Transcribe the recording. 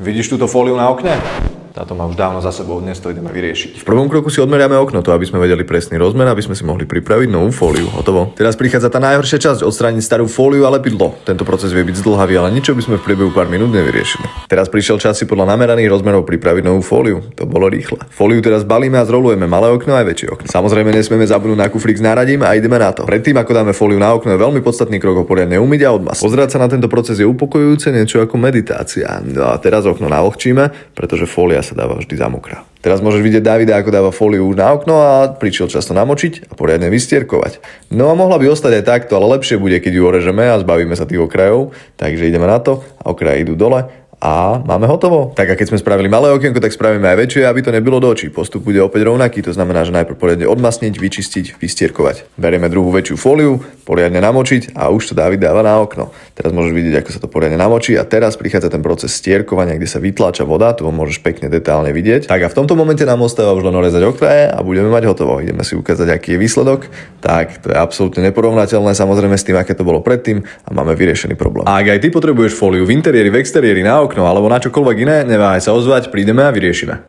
Vidíš túto fóliu na okne? Táto má už dávno za sebou, dnes to ideme vyriešiť. V prvom kroku si odmeriame okno, to aby sme vedeli presný rozmer, aby sme si mohli pripraviť novú fóliu. Hotovo. Teraz prichádza tá najhoršia časť, odstrániť starú fóliu a lepidlo. Tento proces vie byť zdĺhavý, ale ničo by sme v priebehu pár minút nevyriešili. Teraz prišiel čas si podľa nameraných rozmerov pripraviť novú fóliu. To bolo rýchle. Fóliu teraz balíme a zrolujeme malé okno aj väčšie okno. Samozrejme nesmieme zabudnúť na kufrík s náradím a ideme na to. Predtým ako dáme fóliu na okno, je veľmi podstatný krok ho poriadne umyť a odmazať. Pozerať sa na tento proces je upokojujúce, niečo ako meditácia. No a teraz okno navlhčíme, pretože fólia sa dáva vždy zamokrá. Teraz môžeš vidieť Davida, ako dáva fóliu už na okno a prišiel čas to namočiť a poriadne vystierkovať. No a mohla by ostať aj takto, ale lepšie bude, keď ju orežeme a zbavíme sa tých okrajov. Takže ideme na to a okraje idú dole. A máme hotovo. Tak a keď sme spravili malé okienko, tak spravíme aj väčšie, aby to nebolo do očí. Postup bude opäť rovnaký, to znamená, že najprv poriadne odmasniť, vyčistiť, vystierkovať. Berieme druhú väčšiu fóliu, poriadne namočiť a už to Dávid dáva na okno. Teraz môžeš vidieť, ako sa to poriadne namočí a teraz prichádza ten proces stierkovania, kde sa vytláča voda, tu ho môžeš pekne detálne vidieť. Tak a v tomto momente nám ostáva už len orezať okraje a budeme mať hotovo. Ideme si ukázať, aký je výsledok. Tak, to je absolútne neporovnateľné samozrejme s tým, aké to bolo predtým a máme vyriešený problém. A ak aj ty potrebuješ fóliu v interiéri, v exteriéri, na okno alebo na čokoľvek iné, neváhaj sa ozvať, prídeme a vyriešime.